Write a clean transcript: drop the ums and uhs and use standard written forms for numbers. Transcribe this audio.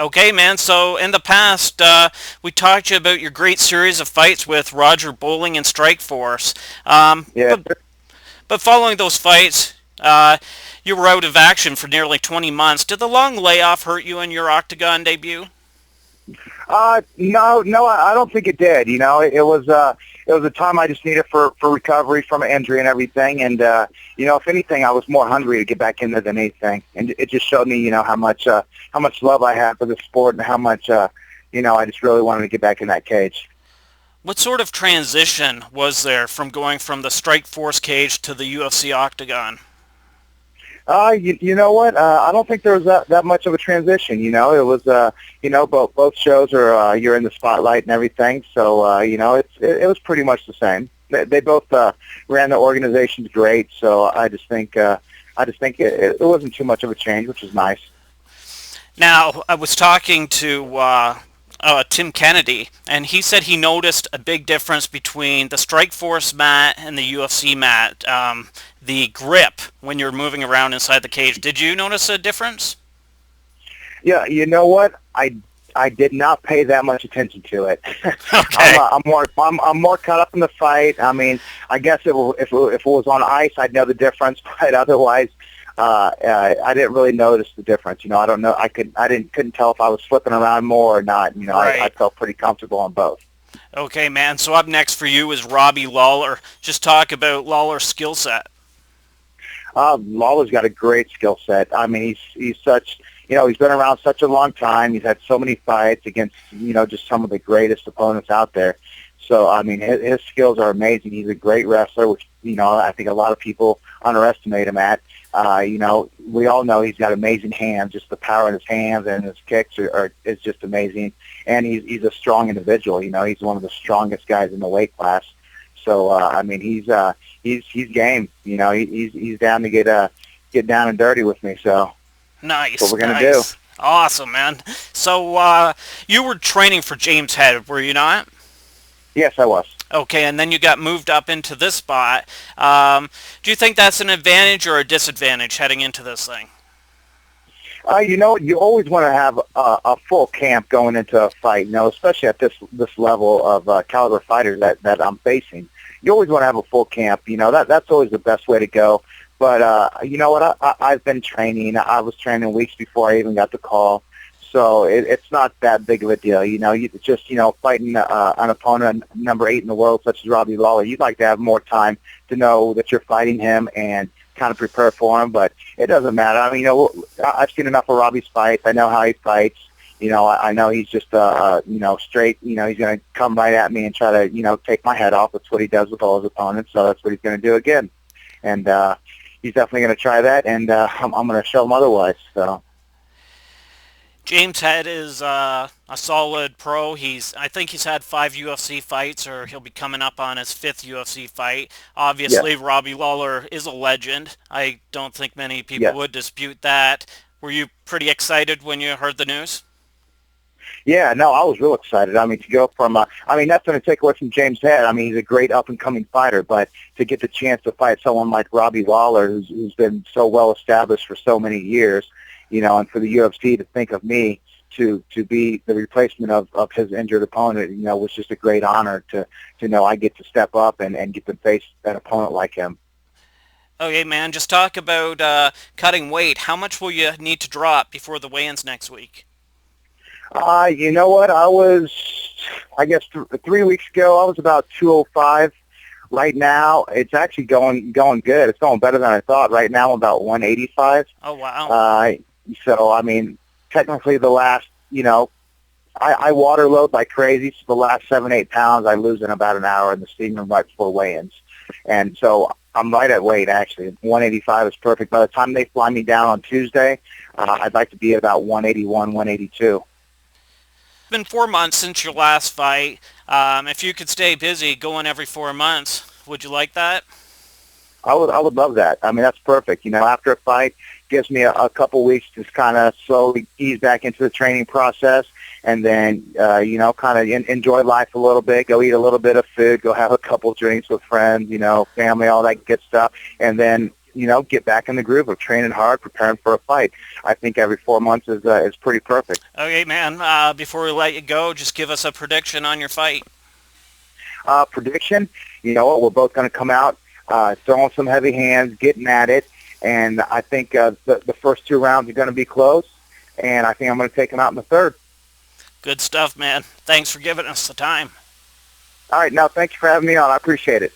Okay, man. So in the past, we talked to you about your great series of fights with Roger Bowling and Strikeforce. Um, Yeah. but but following those fights, you were out of action for nearly 20 months. Did the long layoff hurt you in your octagon debut? No, no, I don't think it did. It was a time I just needed for recovery from an injury and everything. And if anything, I was more hungry to get back in there than anything. And it just showed me, how much love I had for the sport and how much, I just really wanted to get back in that cage. What sort of transition was there from going from the Strikeforce cage to the UFC octagon? You know what? I don't think there was that much of a transition. It was, both shows are you're in the spotlight and everything. So, it was pretty much the same. They both ran the organizations great. So I just think it wasn't too much of a change, which is nice. Now, I was talking to Tim Kennedy, and he said he noticed a big difference between the Strikeforce mat and the UFC mat. The grip when you're moving around inside the cage. Did you notice a difference? Yeah, you know what? I did not pay that much attention to it. Okay. I'm more caught up in the fight. I mean, I guess if it was on ice, I'd know the difference, but otherwise, I didn't really notice the difference. I don't know. Couldn't tell if I was flipping around more or not. I Right. felt pretty comfortable on both. Okay, man. So up next for you is Robbie Lawler. Just talk about Lawler's skill set. Lawler's got a great skill set. I mean, he's such, he's been around such a long time. He's had so many fights against, just some of the greatest opponents out there. So, I mean, his skills are amazing. He's a great wrestler, which, I think a lot of people underestimate him at. We all know he's got amazing hands. Just the power in his hands and his kicks is just amazing. And he's a strong individual. He's one of the strongest guys in the weight class. So, I mean, he's game. He's down to get down and dirty with me. So that's what Nice, we're gonna do. nice. Awesome, man. So you were training for James Head, were you not? Yes, I was. Okay, and then you got moved up into this spot. Do you think that's an advantage or a disadvantage heading into this thing? You always want to have a full camp going into a fight. Especially at this level of caliber fighters that I'm facing. You always want to have a full camp. That's always the best way to go. But you know what? I've been training. I was training weeks before I even got the call. So it's not that big of a deal. You just, fighting an opponent number 8 in the world such as Robbie Lawler, you'd like to have more time to know that you're fighting him and kind of prepare for him. But it doesn't matter. I mean, I've seen enough of Robbie's fights. I know how he fights. I know he's just, straight. He's going to come right at me and try to, take my head off. That's what he does with all his opponents. So that's what he's going to do again. And he's definitely going to try that. And I'm going to show him otherwise. So. James Head is a solid pro. I think he's had 5 UFC fights, or he'll be coming up on his 5th UFC fight. Yes. Obviously, Robbie Lawler is a legend. I don't think many people Yes. would dispute that. Were you pretty excited when you heard the news? Yeah, no, I was real excited. I mean, to go from, that's going to take away from James Head. I mean, he's a great up-and-coming fighter, but to get the chance to fight someone like Robbie Lawler, who's been so well established for so many years, and for the UFC to think of me to be the replacement of his injured opponent, was just a great honor to know I get to step up and get to face an opponent like him. Okay, man, just talk about cutting weight. How much will you need to drop before the weigh-ins next week? You know what? I guess 3 weeks ago, I was about 205. Right now, it's actually going good. It's going better than I thought. Right now, I'm about 185. Oh, wow. So, I mean, technically the last, I water load like crazy. So the last 7-8 pounds I lose in about an hour in the steam room right before weigh-ins. And so I'm right at weight, actually. 185 is perfect. By the time they fly me down on Tuesday, I'd like to be at about 181, 182. It's been 4 months since your last fight. If you could stay busy going every 4 months, would you like that? I would love that. I mean, that's perfect. After a fight, gives me a couple weeks to kind of slowly ease back into the training process, and then kind of enjoy life a little bit. Go eat a little bit of food. Go have a couple drinks with friends. Family, all that good stuff, and then get back in the groove of training hard, preparing for a fight. I think every 4 months is pretty perfect. Okay, man. Before we let you go, just give us a prediction on your fight. Prediction, you know what, we're both going to come out throwing some heavy hands, getting at it, and I think the first 2 rounds are going to be close, and I think I'm going to take him out in the third. Good stuff, man. Thanks for giving us the time. All right, now thank you for having me on. I appreciate it.